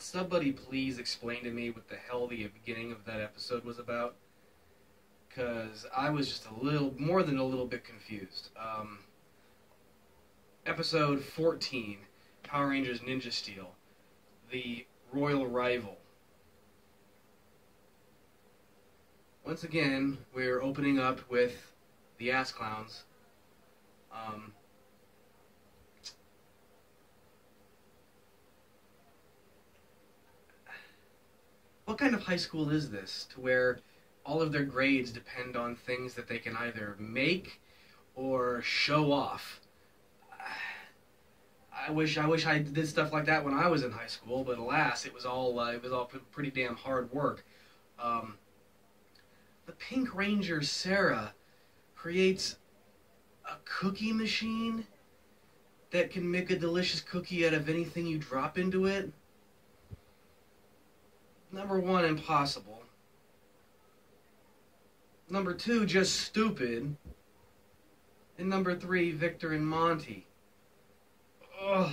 somebody please explain to me what the hell the beginning of that episode was about? Because I was just a little, more than a little bit confused. Episode 14, Power Rangers Ninja Steel, the Royal Rival. Once again, we're opening up with the Ass Clowns. What kind of high school is this, to where all of their grades depend on things that they can either make or show off? I wish I did stuff like that when I was in high school, but alas, it was all pretty damn hard work. The Pink Ranger Sarah creates a cookie machine that can make a delicious cookie out of anything you drop into it. Number one, impossible. Number two, just stupid. And number three, Victor and Monty. Ugh.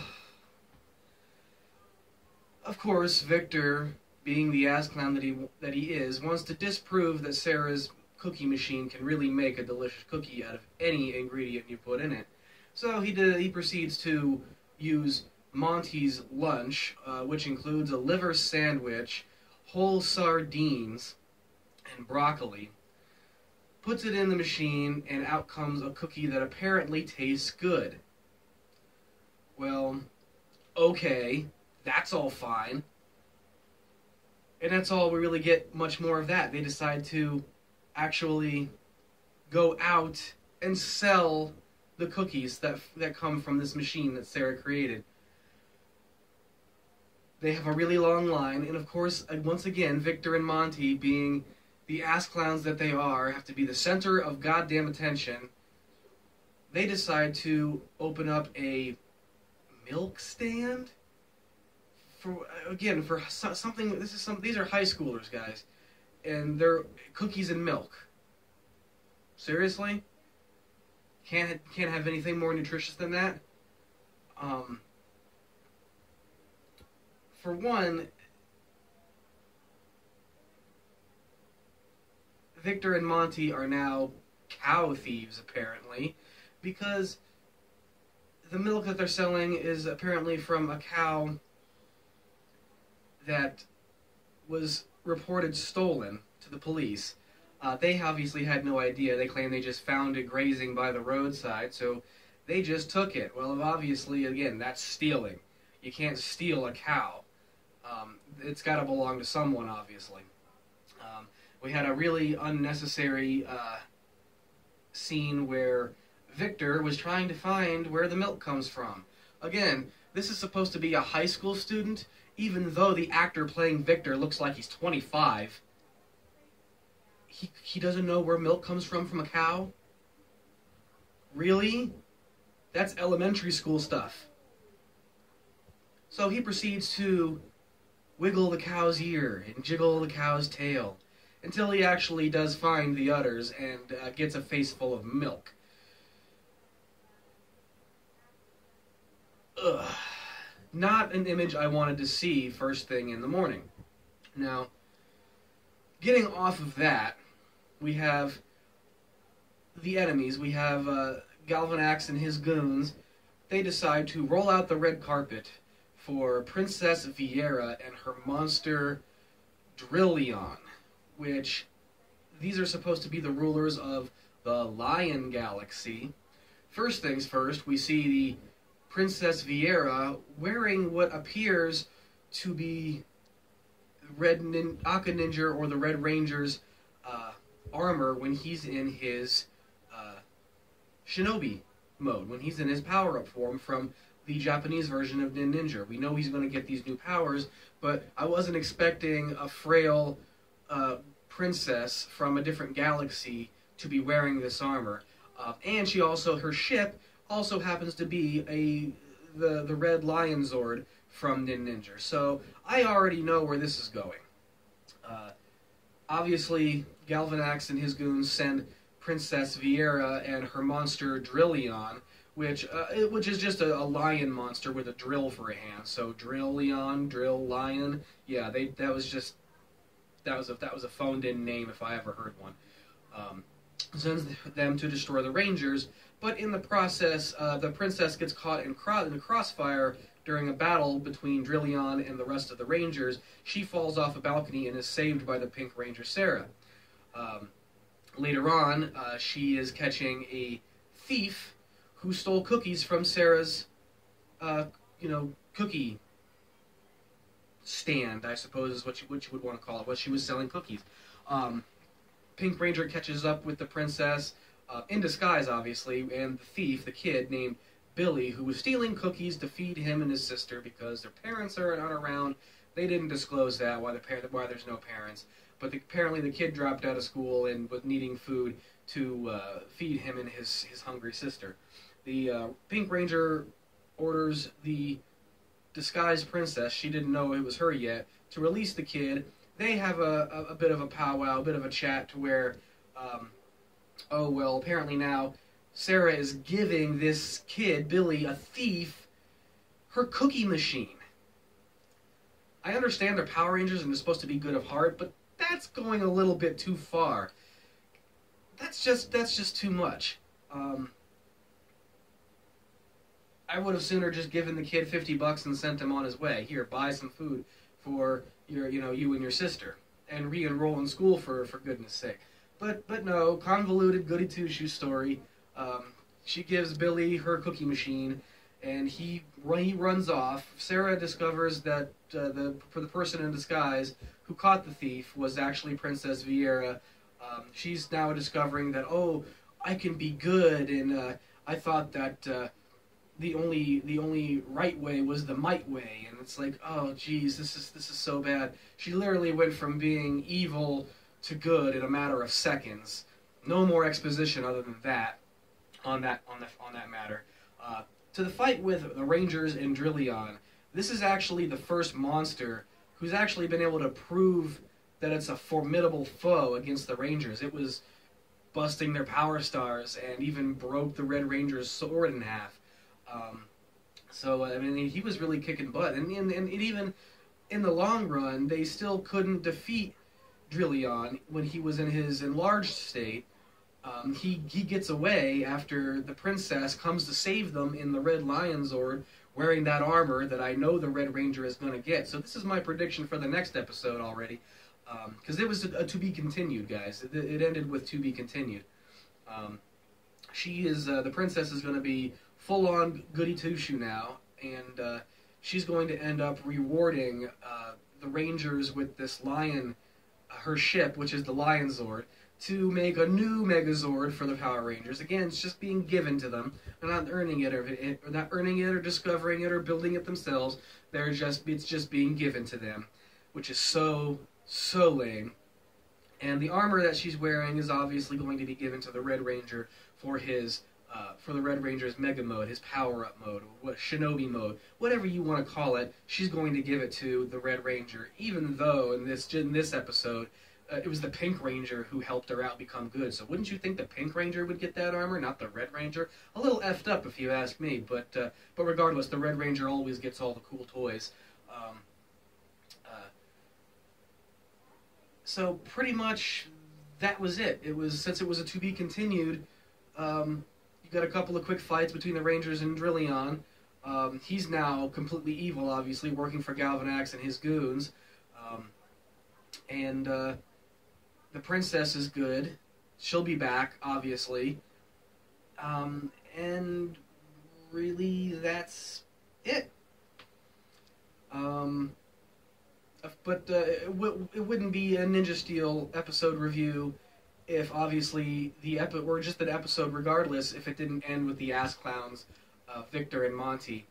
Of course, Victor, being the ass clown that he is, wants to disprove that Sarah's cookie machine can really make a delicious cookie out of any ingredient you put in it. So he proceeds to use Monty's lunch, which includes a liver sandwich, whole sardines, and broccoli, puts it in the machine, and out comes a cookie that apparently tastes good. Well, okay, that's all fine. And that's all we really get much more of that. They decide to actually go out and sell the cookies that come from this machine that Sarah created. They have a really long line, and of course, once again, Victor and Monty, being the ass clowns that they are, have to be the center of goddamn attention. They decide to open up a milk stand for something. These are high schoolers, guys, and they're cookies and milk. Seriously? Can't have anything more nutritious than that. For one, Victor and Monty are now cow thieves, apparently, because the milk that they're selling is apparently from a cow that was reported stolen to the police. They obviously had no idea. They claim they just found it grazing by the roadside, so they just took it. Well, obviously, again, that's stealing. You can't steal a cow. It's got to belong to someone, obviously. We had a really unnecessary scene where Victor was trying to find where the milk comes from. Again, this is supposed to be a high school student, even though the actor playing Victor looks like he's 25. He doesn't know where milk comes from a cow? Really? That's elementary school stuff. So he proceeds to wiggle the cow's ear and jiggle the cow's tail until he actually does find the udders and gets a face full of milk. Ugh. Not an image I wanted to see first thing in the morning. Now, getting off of that, we have the enemies. We have Galvanax and his goons. They decide to roll out the red carpet for Princess Viera and her monster Drillyon, which these are supposed to be the rulers of the Lion Galaxy. First things first, we see the Princess Viera wearing what appears to be Aka Ninja or the Red Ranger's armor when he's in his shinobi mode, when he's in his power-up form from the Japanese version of Ninja. We know he's going to get these new powers, but I wasn't expecting a frail princess from a different galaxy to be wearing this armor. And her ship also happens to be the Red Lion Zord from Ninja. So I already know where this is going. Obviously, Galvanax and his goons send Princess Viera and her monster Drillyon which is just a lion monster with a drill for a hand. So Drill Leon, Drill Lion. Yeah, that was a phoned in name if I ever heard one. Sends them to destroy the Rangers, but in the process, the princess gets caught in the crossfire during a battle between Drilleon and the rest of the Rangers. She falls off a balcony and is saved by the Pink Ranger Sarah. Um, Later on, she is catching a thief who stole cookies from Sarah's, cookie stand, I suppose is what you would want to call it. What she was selling cookies. Pink Ranger catches up with the princess, in disguise, obviously, and the thief, the kid named Billy, who was stealing cookies to feed him and his sister because their parents are not around. They didn't disclose that, why there's no parents. But apparently the kid dropped out of school and was needing food to feed him and his hungry sister. The Pink Ranger orders the disguised princess, she didn't know it was her yet, to release the kid. They have a bit of a powwow, a bit of a chat to where, apparently now Sarah is giving this kid, Billy, a thief, her cookie machine. I understand they're Power Rangers and they're supposed to be good of heart, but that's going a little bit too far. That's just too much. I would have sooner just given the kid $50 and sent him on his way. Here, buy some food for you and your sister, and re-enroll in school for goodness sake. But no, convoluted goody two-shoes story. She gives Billy her cookie machine, and he runs off. Sarah discovers that the person in disguise who caught the thief was actually Princess Viera. She's now discovering that, I can be good, and I thought that the only right way was the might way, and it's like, oh geez, this is so bad. She literally went from being evil to good in a matter of seconds. No more exposition other than that on that matter. To the fight with the Rangers and Drilleon, this is actually the first monster who's actually been able to prove that it's a formidable foe against the Rangers. It was busting their power stars and even broke the Red Ranger's sword in half. He was really kicking butt, and even in the long run, they still couldn't defeat Drilleon when he was in his enlarged state. He gets away after the princess comes to save them in the Red Lion Zord, wearing that armor that I know the Red Ranger is going to get. So this is my prediction for the next episode already, because it was a to be continued, guys. It ended with to be continued. The princess is going to be full-on goody two-shoe now, and she's going to end up rewarding the Rangers with this lion, her ship, which is the Lion Zord, to make a new Megazord for the Power Rangers. Again, it's just being given to them. They're not earning it, or discovering it, or building it themselves. It's just being given to them, which is so lame. And the armor that she's wearing is obviously going to be given to the Red Ranger for the Red Ranger's Mega Mode, his Power-Up Mode, Shinobi Mode, whatever you want to call it. She's going to give it to the Red Ranger, even though in this episode, it was the Pink Ranger who helped her out become good. So wouldn't you think the Pink Ranger would get that armor, not the Red Ranger? A little effed up if you ask me, but regardless, the Red Ranger always gets all the cool toys. So pretty much that was it. Since it was a to be continued. You got a couple of quick fights between the Rangers and Drilleon. He's now completely evil, obviously, working for Galvanax and his goons. The princess is good. She'll be back, obviously. And really, that's it. It wouldn't be a Ninja Steel episode review if obviously or just an episode regardless, if it didn't end with the ass clowns, Victor and Monty,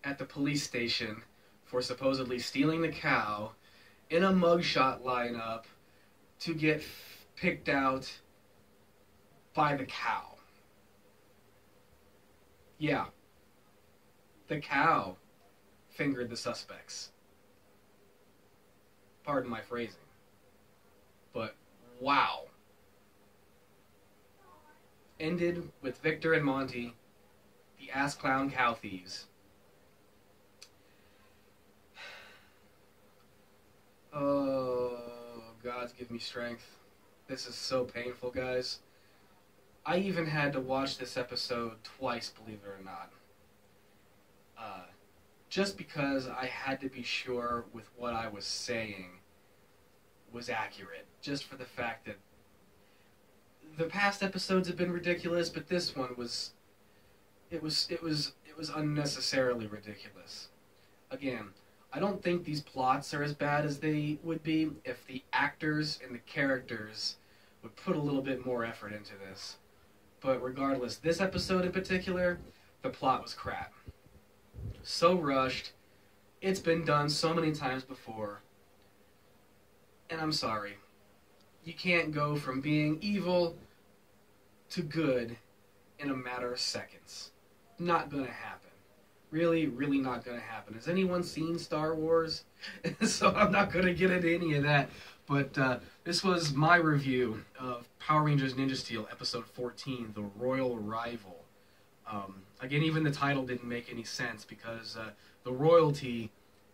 at the police station for supposedly stealing the cow in a mugshot lineup to get picked out by the cow. Yeah. The cow fingered the suspects. Pardon my phrasing. But, wow. ended with Victor and Monty, the ass clown cow thieves. Oh, God's give me strength. This is so painful, guys. I even had to watch this episode twice, believe it or not. Just because I had to be sure with what I was saying was accurate. Just for the fact that the past episodes have been ridiculous, but this one was it was unnecessarily ridiculous. Again, I don't think these plots are as bad as they would be if the actors and the characters would put a little bit more effort into this. But regardless, this episode in particular, the plot was crap. So rushed. It's been done so many times before. And I'm sorry. You can't go from being evil to good in a matter of seconds. Not gonna happen. Really, really not gonna happen. Has anyone seen Star Wars? So I'm not gonna get into any of that. But this was my review of Power Rangers Ninja Steel Episode 14, The Royal Rival. Again, even the title didn't make any sense because the royalty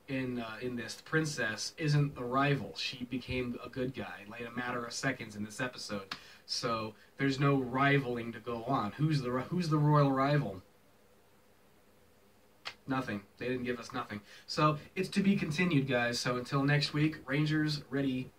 in this, the princess, isn't a rival. She became a good guy in a matter of seconds in this episode. So there's no rivaling to go on. Who's the royal rival? Nothing. They didn't give us nothing. So it's to be continued, guys. So until next week, Rangers ready.